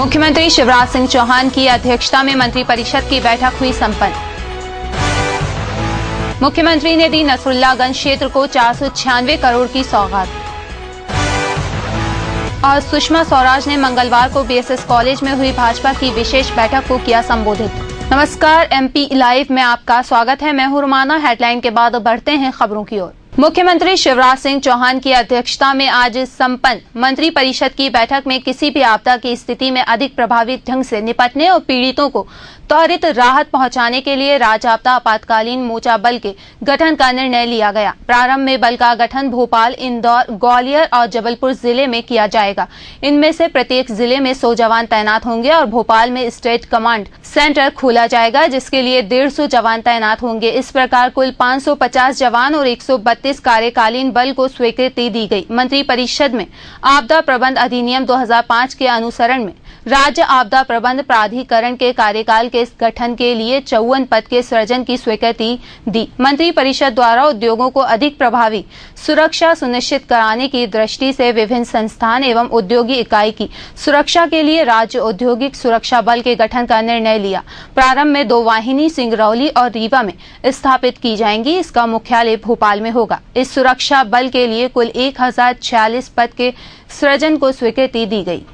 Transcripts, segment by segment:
मुख्यमंत्री शिवराज सिंह चौहान की अध्यक्षता में मंत्रिपरिषद की बैठक हुई संपन्न। मुख्यमंत्री ने दी नसरुल्लागंज क्षेत्र को 496 करोड़ की सौगात। और सुषमा स्वराज ने मंगलवार को बीएसएस कॉलेज में हुई भाजपा की विशेष बैठक को किया संबोधित। नमस्कार, एमपी लाइव में आपका स्वागत है। मैं हूं रुमाना। हेडलाइन के बाद बढ़ते हैं खबरों की ओर। मुख्यमंत्री शिवराज सिंह चौहान की अध्यक्षता में आज संपन्न मंत्रिपरिषद की बैठक में किसी भी आपदा की स्थिति में अधिक प्रभावी ढंग से निपटने और पीड़ितों को त्वरित राहत पहुंचाने के लिए राज्य आपदा आपातकालीन मोर्चा बल के गठन का निर्णय लिया गया। प्रारंभ में बल का गठन भोपाल, इंदौर, ग्वालियर और जबलपुर जिले में किया जाएगा। इनमें से प्रत्येक जिले में 100 जवान तैनात होंगे और भोपाल में स्टेट कमांड सेंटर खोला जाएगा, जिसके लिए 150 जवान तैनात होंगे। इस प्रकार कुल 550 जवान और 132 कार्यकालीन बल को स्वीकृति दी गई। मंत्रिपरिषद में आपदा प्रबंध अधिनियम 2005 के अनुसरण में राज्य आपदा प्रबंध प्राधिकरण के कार्यकाल के गठन के लिए 54 पद के सृजन की स्वीकृति दी। मंत्रिपरिषद द्वारा उद्योगों को अधिक प्रभावी सुरक्षा सुनिश्चित कराने की दृष्टि से विभिन्न संस्थान एवं उद्योगी इकाई की सुरक्षा के लिए राज्य औद्योगिक सुरक्षा बल के गठन का निर्णय लिया। प्रारंभ में 2 वाहिनी सिंगरौली और रीवा में स्थापित की जाएंगी। इसका मुख्यालय भोपाल में होगा। इस सुरक्षा बल के लिए कुल 1046 पद के सृजन को स्वीकृति दी गई।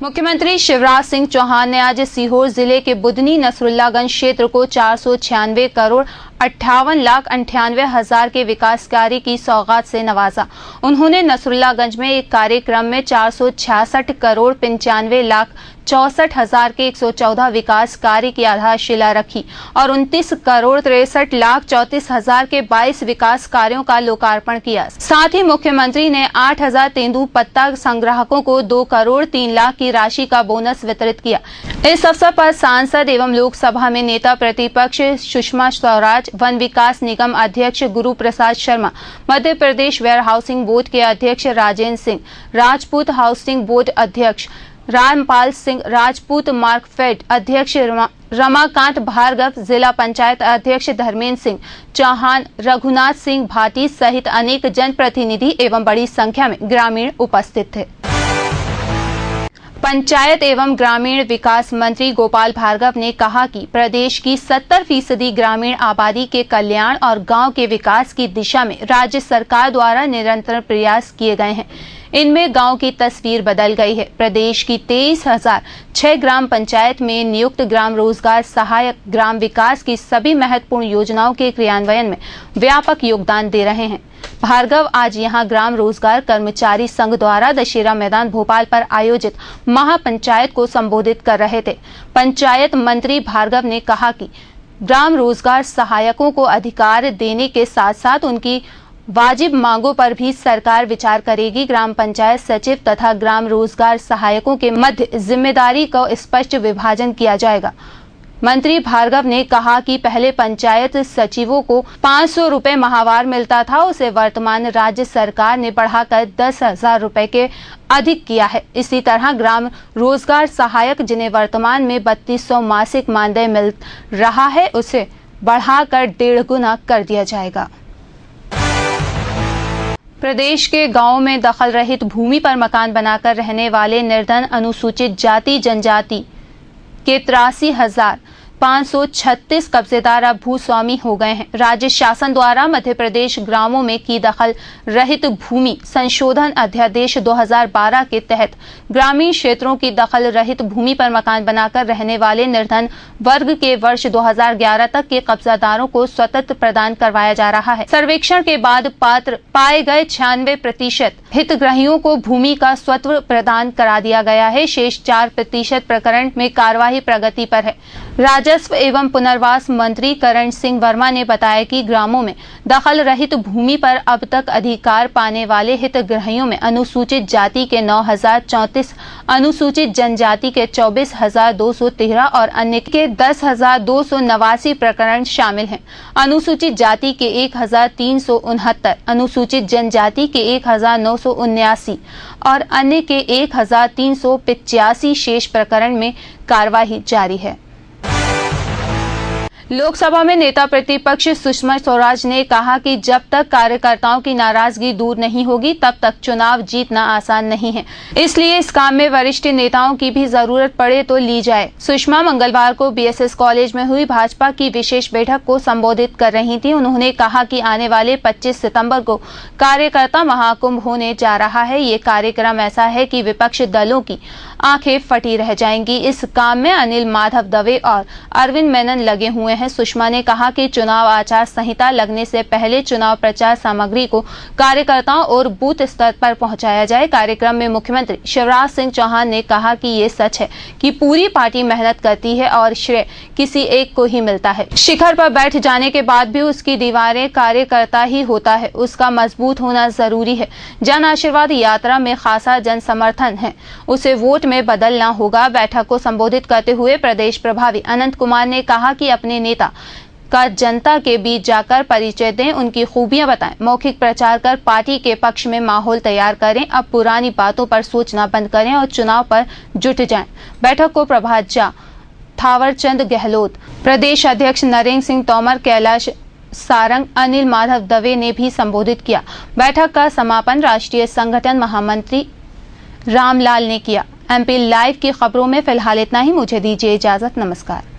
मुख्यमंत्री शिवराज सिंह चौहान ने आज सीहोर जिले के बुधनी नसरुल्लागंज क्षेत्र को 496 करोड़ 58,98,000 के विकास कार्य की सौगात से नवाजा। उन्होंने नसरुल्लागंज में एक कार्यक्रम में 466 करोड़ 95,64,000 के 114 विकास कार्य की आधारशिला रखी और 29 करोड़ 63,34,000 के 22 विकास कार्यों का लोकार्पण किया। साथ ही मुख्यमंत्री ने 8,000 तेंदुपत्ता संग्राहकों को 2 करोड़ 3 लाख की राशि का बोनस वितरित किया। इस अवसर पर सांसद एवं लोकसभा में नेता प्रतिपक्ष सुषमा स्वराज, वन विकास निगम अध्यक्ष Guru Prasad Sharma, Madhya Pradesh where housing board के अध्यक्ष राजेंद्र सिंह, राजपूत हाउसिंग बोर्ड अध्यक्ष रामपाल सिंह राजपूत, मार्कफेड अध्यक्ष रमाकांत भार्गव, जिला पंचायत अध्यक्ष धर्मेंद्र सिंह चौहान, रघुनाथ सिंह भाटी सहित अनेक जनप्रतिनिधि एवं बड़ी संख्या में ग्रामीण उपस्थित थे। पंचायत एवं ग्रामीण विकास मंत्री गोपाल भार्गव ने कहा कि प्रदेश की 70% ग्रामीण आबादी के कल्याण और गांव के विकास की दिशा में राज्य सरकार द्वारा निरंतर प्रयास किए गए हैं। इनमें गांव की तस्वीर बदल गई है। प्रदेश की 23,006 ग्राम पंचायत में नियुक्त ग्राम रोजगार सहायक ग्राम विकास की सभी महत्वपूर्ण योजनाओं के क्रियान्वयन में व्यापक योगदान दे रहे हैं। भार्गव आज यहां ग्राम रोजगार कर्मचारी संघ द्वारा दशहरा मैदान भोपाल पर आयोजित महापंचायत को संबोधित कर रहे थे। पंचायत मंत्री भार्गव ने कहा कि ग्राम रोजगार सहायकों को अधिकार देने के साथ साथ उनकी वाजिब मांगों पर भी सरकार विचार करेगी। ग्राम पंचायत सचिव तथा ग्राम रोजगार सहायकों के मध्य जिम्मेदारी का स्पष्ट विभाजन किया जाएगा। मंत्री भार्गव ने कहा कि पहले पंचायत सचिवों को 500 रुपए माहवार मिलता था, उसे वर्तमान राज्य सरकार ने बढ़ाकर 10,000 रुपए के अधिक किया है। इसी तरह ग्राम रोजगार सहायक जिन्हें वर्तमान में 3200 मासिक मानदेय मिल रहा है, उसे बढ़ाकर 1.5 गुना कर दिया जाएगा। प्रदेश के गांवों में दखल रहित भूमि पर मकान बनाकर रहने वाले निर्धन अनुसूचित जाति जनजाति के 83,536 कब्जेदार अब भूस्वामी हो गए हैं। राज्य शासन द्वारा मध्य प्रदेश ग्रामों में की दखल रहित भूमि संशोधन अध्यादेश 2012 के तहत ग्रामीण क्षेत्रों की दखल रहित भूमि पर मकान बनाकर रहने वाले निर्धन वर्ग के वर्ष 2011 तक के कब्जादारों को स्वतंत्र प्रदान करवाया जा रहा है। सर्वेक्षण के बाद पात्र पाए गए 96% हितग्राहियों को भूमि का स्वतंत्र प्रदान करा दिया गया है। शेष 4% प्रकरण में कार्यवाही प्रगति पर है। राजस्व एवं पुनर्वास मंत्री करण सिंह वर्मा ने बताया कि ग्रामों में दखल रहित भूमि पर अब तक अधिकार पाने वाले हितग्राहियों में अनुसूचित जाति के 9,034, अनुसूचित जनजाति के 24,213 और अन्य के 10,289 प्रकरण शामिल हैं। अनुसूचित जाति के 1,369, अनुसूचित जनजाति के 1,979 और अन्य के 1,385 शेष प्रकरण में कार्यवाही जारी है। लोकसभा में नेता प्रतिपक्ष सुषमा स्वराज ने कहा कि जब तक कार्यकर्ताओं की नाराजगी दूर नहीं होगी तब तक चुनाव जीतना आसान नहीं है, इसलिए इस काम में वरिष्ठ नेताओं की भी जरूरत पड़े तो ली जाए। सुषमा मंगलवार को बीएसएस कॉलेज में हुई भाजपा की विशेष बैठक को संबोधित कर रही थी। उन्होंने कहा कि आने वाले 25 सितंबर को कार्यकर्ता महाकुंभ होने जा रहा है। ये कार्यक्रम ऐसा है कि विपक्ष दलों की आंखें फटी रह जाएंगी। इस काम में अनिल माधव दवे और अरविंद मेनन लगे हुए हैं। सुषमा ने कहा कि चुनाव आचार संहिता लगने से पहले चुनाव प्रचार सामग्री को कार्यकर्ताओं और बूथ स्तर पर पहुंचाया जाए। कार्यक्रम में मुख्यमंत्री शिवराज सिंह चौहान ने कहा कि ये सच है कि पूरी पार्टी मेहनत करती है और श्रेय किसी एक को ही मिलता है। शिखर पर बैठ जाने के बाद भी उसकी दीवारें कार्यकर्ता ही होता है, उसका मजबूत होना जरूरी है। जन आशीर्वाद यात्रा में खासा जन समर्थन है, उसे वोट में बदलना होगा। बैठक को संबोधित करते हुए प्रदेश प्रभारी अनंत कुमार ने कहा कि अपने नेता का जनता के बीच जाकर परिचय दें, उनकी खूबियां बताएं, मौखिक प्रचार कर पार्टी के पक्ष में माहौल तैयार करें। अब पुरानी बातों पर सोचना बंद करें और चुनाव पर जुट जाएं। बैठक को प्रभात झा, थावरचंद गहलोत, प्रदेश अध्यक्ष नरेंद्र सिंह तोमर, कैलाश सारंग, अनिल माधव दवे ने भी संबोधित किया। बैठक का समापन राष्ट्रीय संगठन महामंत्री रामलाल ने किया। एमपी लाइव की खबरों में फिलहाल इतना ही। मुझे दीजिए इजाजत। नमस्कार।